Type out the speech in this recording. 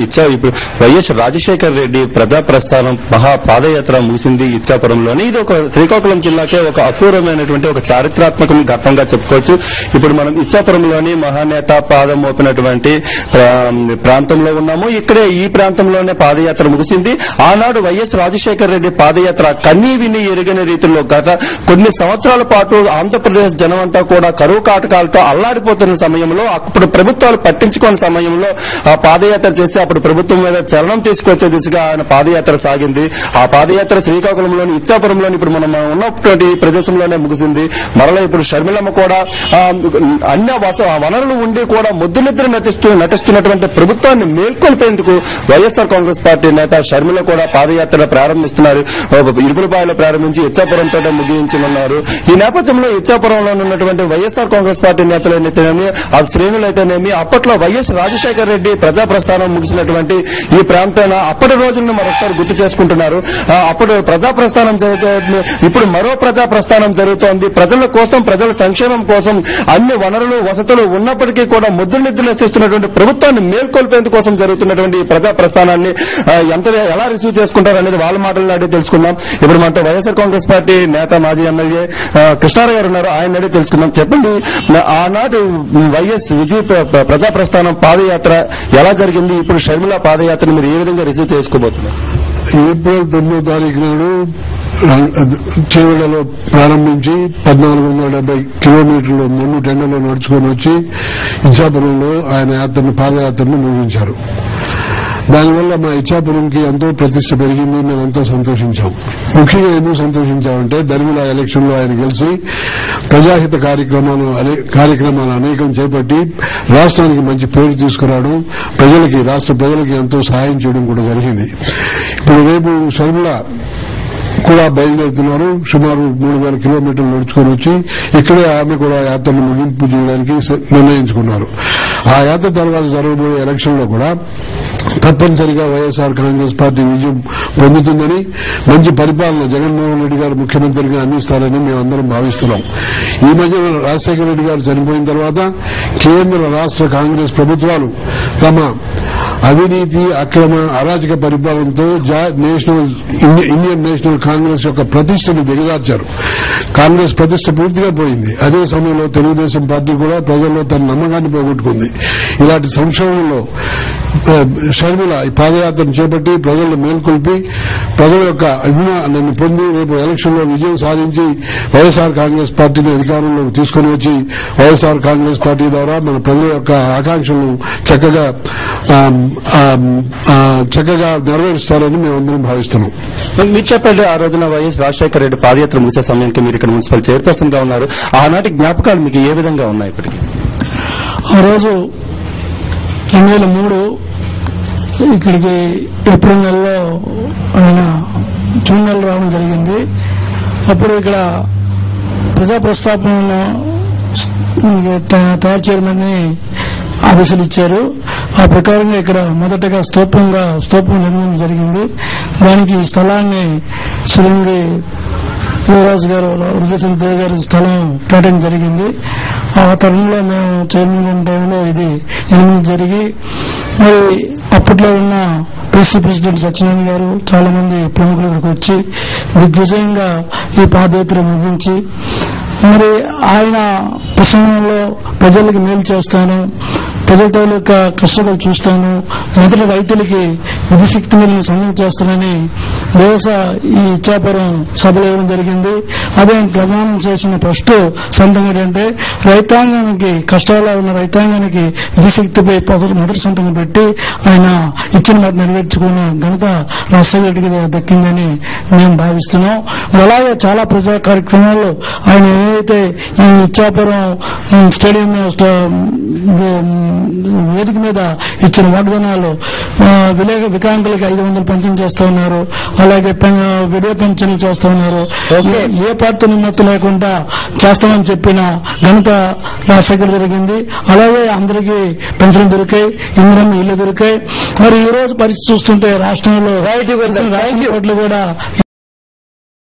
ఇచ్చాపురంలో ఇప్పుడు వైఎస్ రాజశేఖర రెడ్డి ప్రజా ప్రస్థానం పాదయాత్ర ముగిసింది ఇచ్చాపురంలోని. ఇది ఒక శ్రీకాకుళం జిల్లాకే ఒక అపూర్వమైనటువంటి ఒక చారిత్రాత్మక ఘట్టంగా చెప్పుకోవచ్చు. ఇప్పుడు మనం ఇచ్చాపురంలోని మహానేత పాదం మోపినటువంటి ప్రాంతంలో ఉన్నాము. ఇక్కడే ఈ ప్రాంతంలోనే పాదయాత్ర ముగిసింది. ఆనాడు వైఎస్ రాజశేఖర రెడ్డి పాదయాత్ర కన్నీ విని ఎరుగని రీతిలో గత కొన్ని సంవత్సరాల పాటు ఆంధ్రప్రదేశ్ జనం అంతా కూడా కరువు కాటకాలతో అల్లాడిపోతున్న సమయంలో, అప్పుడు ప్రభుత్వాలు పట్టించుకున్న సమయంలో ఆ పాదయాత్ర చేసి అప్పుడు ప్రభుత్వం మీద చలనం తీసుకొచ్చే దిశగా ఆయన పాదయాత్ర సాగింది. ఆ పాదయాత్ర శ్రీకాకుళంలోని ఇచ్చాపురంలోని ఇప్పుడు మనం ఉన్నటువంటి ప్రదేశంలోనే ముగిసింది. మరలా ఇప్పుడు షర్మిలమ్మ కూడా అన్ని వనరులు ఉండి కూడా ముద్దునిద్ర నటిస్తున్నటువంటి ప్రభుత్వాన్ని మేల్కొల్పేందుకు వైఎస్ఆర్ కాంగ్రెస్ పార్టీ నేత షర్మిల కూడా పాదయాత్ర ప్రారంభిస్తున్నారు. ఇరుపులపాయలో ప్రారంభించి ఇచ్చాపురంతో ముగించనున్నారు. ఈ నేపథ్యంలో ఇచ్చాపురంలో ఉన్నటువంటి వైఎస్ఆర్ కాంగ్రెస్ పార్టీ నేతలైతేనేమి, ఆ శ్రేణులైతేనేమి, అప్పట్లో వైఎస్ రాజశేఖర రెడ్డి ప్రజా ప్రస్థానం ముగిసినటువంటి ఈ ప్రాంతాన్ని అప్పటి రోజులను మరొకసారి గుర్తు చేసుకుంటున్నారు. అప్పుడు ప్రజా ప్రస్థానం జరుగుతుంది, ఇప్పుడు మరో ప్రజా ప్రస్థానం జరుగుతోంది. ప్రజల కోసం, ప్రజల సంక్షేమం కోసం అన్ని వనరులు వసతులు ఉన్నప్పటికీ కూడా ముద్దులు నిద్రలేస్తున్నటువంటి ప్రభుత్వాన్ని మేల్కొల్పేందుకోసం జరుగుతున్నటువంటి ఈ ప్రజా ప్రస్థానాన్ని ఎలా రిసీవ్ చేసుకుంటారు అనేది వాళ్ళ మాటలను అడిగి తెలుసుకుందాం. ఇప్పుడు మనతో వైఎస్ఆర్ కాంగ్రెస్ పార్టీ నేత మాజీ ఎమ్మెల్యే కృష్ణారావు గారు ఉన్నారు. ఆయన అడిగి తెలుసుకుందాం. చెప్పండి, ఆనాడు వైఎస్ విజయ్ ప్రజా ప్రస్థానం పాదయాత్ర ఎలా జరిగింది? ఇప్పుడు షర్మిల పాదయాత్రను మీరు ఏ విధంగా రిసీవ్ చేసుకోబోతున్నారు? ఏప్రిల్ 9వ తారీఖు నాడు చేవెళ్లలో ప్రారంభించి 1470 కిలోమీటర్లు మొన్ను టెండలో నడుచుకొని వచ్చి ఇచ్చాపురంలో ఆయన పాదయాత్రను ముగించారు. దానివల్ల మా ఇచ్చాపురంకి ఎంతో ప్రతిష్ట పెరిగింది. మేమంతా సంతోషించాం. ముఖ్యంగా ఎందుకు సంతోషించామంటే ధర్మిల ఎలక్షన్ లో ఆయన గెలిచి ప్రజాహిత కార్యక్రమాలు అనేకం చేపట్టి రాష్ట్రానికి మంచి పేరు తీసుకురావడం, రాష్ట్ర ప్రజలకి ఎంతో సహాయం చేయడం కూడా జరిగింది. ఇప్పుడు రేపు షర్మిల కూడా బయలుదేరుతున్నారు. సుమారు 3000 కిలోమీటర్లు నడుచుకొని వచ్చి ఇక్కడే ఆమె కూడా యాత్రను ముగింపు చేయడానికి నిర్ణయించుకున్నారు. ఆ యాత్ర తర్వాత జరగబోయే ఎలక్షన్ లో కూడా తప్పనిసరిగా వైఎస్ఆర్ కాంగ్రెస్ పార్టీ విజయం పొందుతుందని, మంచి పరిపాలన జగన్మోహన్ రెడ్డి గారు ముఖ్యమంత్రిగా అందిస్తారని మేమందరం భావిస్తున్నాం. ఈ మధ్య రాజశేఖర రెడ్డి గారు చనిపోయిన తర్వాత కేంద్ర రాష్ట్ర కాంగ్రెస్ ప్రభుత్వాలు తమ అవినీతి, అక్రమ, అరాచక పరిపాలనతో ఇండియన్ నేషనల్ కాంగ్రెస్ యొక్క ప్రతిష్టను దిగజార్చారు. కాంగ్రెస్ ప్రతిష్ట పూర్తిగా పోయింది. అదే సమయంలో తెలుగుదేశం పార్టీ కూడా ప్రజల్లో తన నమ్మకాన్ని పోగొట్టుకుంది. ఇలాంటి సంక్షోభంలో షర్మిల ఈ పాదయాత్రను చేపట్టి ప్రజలను మేల్కొల్పి ప్రజల యొక్క అభిమానాన్ని పొంది రేపు ఎలక్షన్ లో విజయం సాధించి వైఎస్ఆర్ కాంగ్రెస్ పార్టీని అధికారంలోకి తీసుకుని వచ్చి వైఎస్ఆర్ కాంగ్రెస్ పార్టీ ద్వారా మన ప్రజల యొక్క ఆకాంక్షలను చక్కగా నెరవేరుస్తారని మేమందరం భావిస్తున్నాం. మీరు చెప్పండి, ఆ రోజున వైఎస్ రాజశేఖర రెడ్డి పాదయాత్ర ముగిసే సమయానికి మీరు ఇక్కడ మున్సిపల్ చైర్పర్సన్ గా ఉన్నారు. ఆనాటి జ్ఞాపకాలు మీకు ఏ విధంగా ఉన్నాయి? ఇప్పటికి ఆ రోజు 2003 ఇక్కడికి ఏప్రిల్ నెలలో ఆయన జూన్ నెలలో రావడం జరిగింది. అప్పుడు ఇక్కడ ప్రజా ప్రస్తాపనను తయారు చేయమని ఆదేశాలు ఇచ్చారు. ఆ ప్రకారంగా ఇక్కడ మొదటగా స్తూపం నిర్మాణం జరిగింది. దానికి స్థలాన్ని శిలంగి యువరాజు గారు, హృదయచంద్ర గారి స్థలం కేటాయించడం జరిగింది. ఆ తరుణంలో మేము చైర్మన్ టైంలో ఇది నిర్మాణం జరిగి, మరి అప్పట్లో ఉన్న పీసీ ప్రెసిడెంట్ సత్యనారాయణ గారు, చాలా మంది ప్రముఖులు ఇక్కడికి వచ్చి దిగ్విజయంగా ఈ పాదయాత్ర ముగించి, మరి ఆయన ప్రసంగంలో ప్రజలకు మేలు చేస్తాను, ప్రజల తాలూక కష్టాలు చూస్తాను, మొదట రైతులకి విధిశక్తి మీద సంఘం చేస్తానని బహుశా ఈ ఇచ్చాపురం సభలో ఇవ్వడం జరిగింది. అదే ప్రమాణం చేసిన ఫస్ట్ సంతం ఏంటంటే రైతాంగానికి, కష్టాల్లో ఉన్న రైతాంగానికి విధిశక్తిపై మొదటి సంతకం పెట్టి ఆయన ఇచ్చిన మాట నెరవేర్చుకున్న ఘనత రాజశేఖర రెడ్డికి దక్కిందని మేము భావిస్తున్నాం. అలాగే చాలా ప్రజా కార్యక్రమాల్లో ఆయన ఏదైతే ఈ ఇచ్చాపురం స్టేడియం వేదిక మీద ఇచ్చిన వాగ్దానాలు, వికలాంగులకి 500 పెన్షన్ చేస్తా ఉన్నారు, అలాగే విడియో పెన్షన్లు చేస్తా ఉన్నారు, ఏ పార్టీ నిమ్మత్తు లేకుండా చేస్తామని చెప్పిన ఘనత రాజశేఖర్ జరిగింది. అలాగే అందరికీ పెన్షన్లు దొరికాయి, ఇంద్రం ఇళ్లు దొరికాయి. మరి ఈ రోజు పరిస్థితి చూస్తుంటే రాష్ట్రంలో కూడా